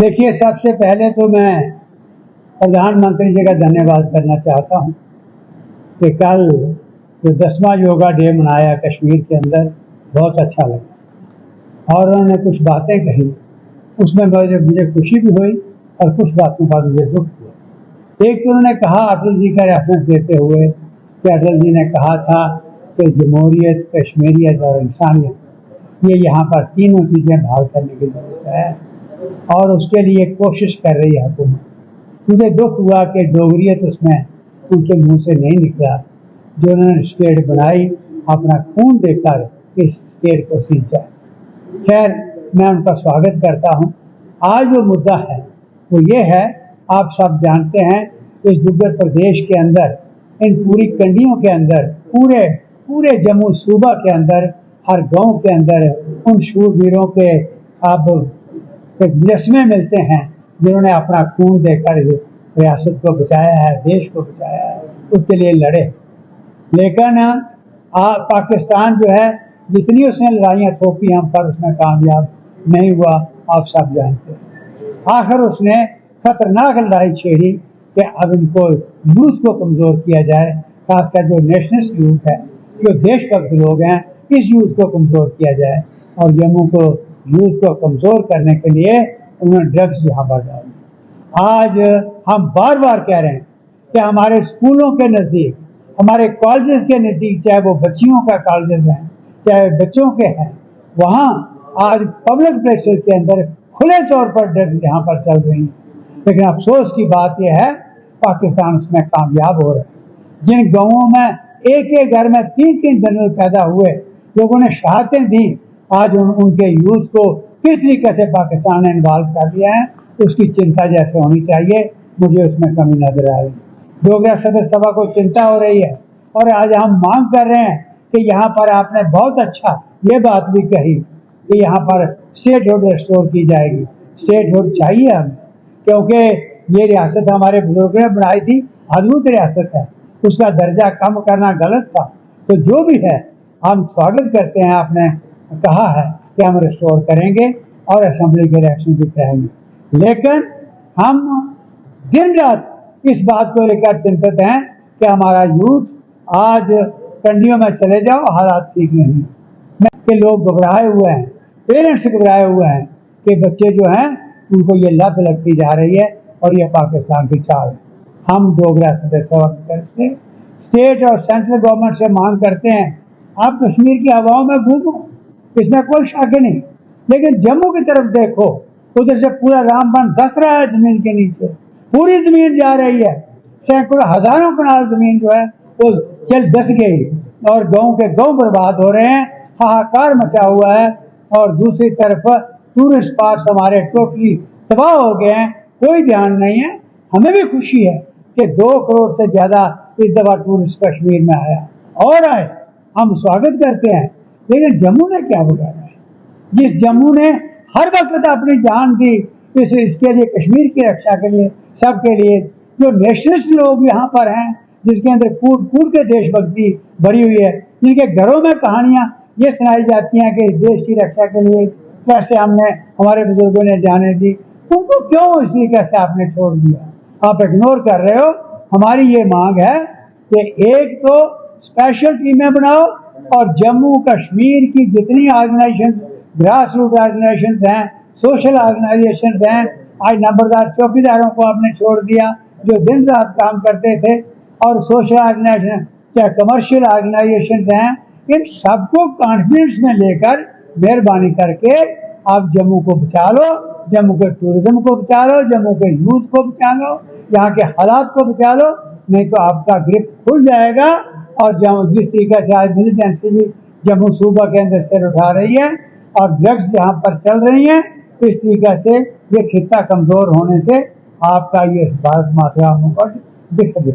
देखिए, सबसे पहले तो मैं प्रधानमंत्री जी का धन्यवाद करना चाहता हूँ कि कल जो 10वां योगा डे मनाया कश्मीर के अंदर, बहुत अच्छा लगा और उन्होंने कुछ बातें कही, उसमें मुझे खुशी भी हुई और कुछ बातों का मुझे दुख हुआ। एक तो उन्होंने कहा, अटल जी का रेफरेंस देते हुए, कि अटल जी ने कहा था कि जमहूरियत, कश्मीरियत और इंसानियत, ये यहाँ पर तीनों चीज़ें बहाल करने की जरूरत है और उसके लिए कोशिश कर रही है हुकूमत। मुझे दुख हुआ कि डोगरियत उसमें उनके मुंह से नहीं निकला। जो उन्होंने स्टेट बनाई, अपना खून देकर इस स्टेट को सींचा। खैर, मैं उनका स्वागत करता हूँ। आज जो मुद्दा है वो ये है, आप सब जानते हैं, इस दुग्गर प्रदेश के अंदर, इन पूरी कंडियों के अंदर, पूरे जम्मू सूबा के अंदर, हर गांव के अंदर उन शूरवीरों के अब मुजस्मे मिलते हैं जिन्होंने अपना खून देकर रियासत को बचाया है, देश को बचाया है, उसके लिए लड़े। लेकिन पाकिस्तान जो है, जितनी उसने लड़ाइयाँ थोपी हम पर, उसमें कामयाब नहीं हुआ, आप सब जानते हैं। आखिर उसने खतरनाक लड़ाई छेड़ी कि अब इनको यूथ को कमज़ोर किया जाए, खासकर जो नेशनलिस्ट यूथ है, जो देशभक्त लोग हैं, इस यूथ को कमज़ोर किया जाए। और जम्मू को यूथ को कमज़ोर करने के लिए उन्होंने ड्रग्स यहाँ पर डाल दी। आज हम बार बार कह रहे हैं कि हमारे स्कूलों के नज़दीक, हमारे कॉलेजेस के नज़दीक, चाहे वो बच्चियों का कॉलेजेस हैं, चाहे बच्चों के हैं, वहाँ आज पब्लिक प्लेसेस के अंदर खुले तौर पर ड्रग्स यहाँ पर चल रही हैं। लेकिन अफसोस की बात यह है, पाकिस्तान उसमें कामयाब हो रहा है। जिन गाँवों में एक एक घर में 3-3 जनरल पैदा हुए, लोगों ने शहादतें दी, आज उनके यूथ को किस तरीके से पाकिस्तान ने इन्वॉल्व कर दिया है, उसकी चिंता जैसे होनी चाहिए, मुझे उसमें कमी नजर आ रही है। डोगरा सदस्य सभा को चिंता हो रही है और आज हम मांग कर रहे हैं कि यहाँ पर आपने बहुत अच्छा ये बात भी कही कि यहाँ पर स्टेटहुड रिस्टोर की जाएगी। स्टेटहुड चाहिए हमें, क्योंकि ये रियासत हमारे बुजुर्गों ने बनाई थी, अद्भुत रियासत है, उसका दर्जा कम करना गलत था। तो जो भी है, हम स्वागत करते हैं, आपने कहा है कि हम रिस्टोर करेंगे और असेंबली के इलेक्शन भी कराएंगे। लेकिन हम दिन रात इस बात को लेकर चिंतित हैं कि हमारा यूथ आज कंडियों में चले जाओ, हालात ठीक नहीं के लोग घबराए हुए हैं, पेरेंट्स घबराए हुए हैं कि बच्चे जो हैं उनको ये लत लगती जा रही है और ये पाकिस्तान की चाल है। हम डोगरा सदस्य करके स्टेट और सेंट्रल गवर्नमेंट से मांग करते हैं, आप कश्मीर की हवाओं में घूमो, इसमें कोई शक नहीं, लेकिन जम्मू की तरफ देखो, उधर से पूरा रामबन धस रहा है जमीन के नीचे, पूरी जमीन जा रही है, सैकड़ों हजारों कनाल जमीन जो है वो चल धस गई और गांव के गांव बर्बाद हो रहे हैं, हाहाकार मचा हुआ है। और दूसरी तरफ टूरिस्ट स्पॉट्स हमारे टोटली तबाह हो गए हैं, कोई ध्यान नहीं है। हमें भी खुशी है कि 2 करोड़ से ज्यादा इस दफा टूरिस्ट कश्मीर में आया और आए, हम स्वागत करते हैं। लेकिन जम्मू ने क्या बिगाड़ा है? जिस जम्मू ने हर वक्त अपनी जान दी इसके लिए, कश्मीर की रक्षा के लिए, सबके लिए, जो नेशनलिस्ट लोग यहाँ पर हैं, जिसके अंदर कूद कूद के देशभक्ति भरी हुई है, जिनके घरों में कहानियां ये सुनाई जाती हैं कि देश की रक्षा के लिए कैसे हमने, हमारे बुजुर्गों ने जाने दी, उनको क्यों इस तरीके से आपने छोड़ दिया? आप इग्नोर कर रहे हो। हमारी ये मांग है कि एक तो स्पेशल टीमें बनाओ और जम्मू कश्मीर की जितनी ऑर्गेनाइजेशन, ग्रास रूट ऑर्गेनाइजेशन हैं, सोशल ऑर्गेनाइजेशन हैं, आज नंबरदार चौकीदारों को आपने छोड़ दिया जो दिन रात काम करते थे, और सोशल ऑर्गेनाइजेशन, चाहे कमर्शियल ऑर्गेनाइजेशन हैं, इन सबको कॉन्फिडेंस में लेकर मेहरबानी करके आप जम्मू को बचा लो, जम्मू के टूरिज्म को बचा लो, जम्मू के यूथ को बचा लो, यहाँ के हालात को बचा लो, नहीं तो आपका ग्रिप खुल जाएगा। और जिस तरीके से आज मिलिटेंसी भी जम्मू सूबा के अंदर सिर उठा रही है और ड्रग्स यहाँ पर चल रही हैं, तो इस तरीके से ये खित्ता कमजोर होने से आपका ये भारत माता मुकुट दिख गया।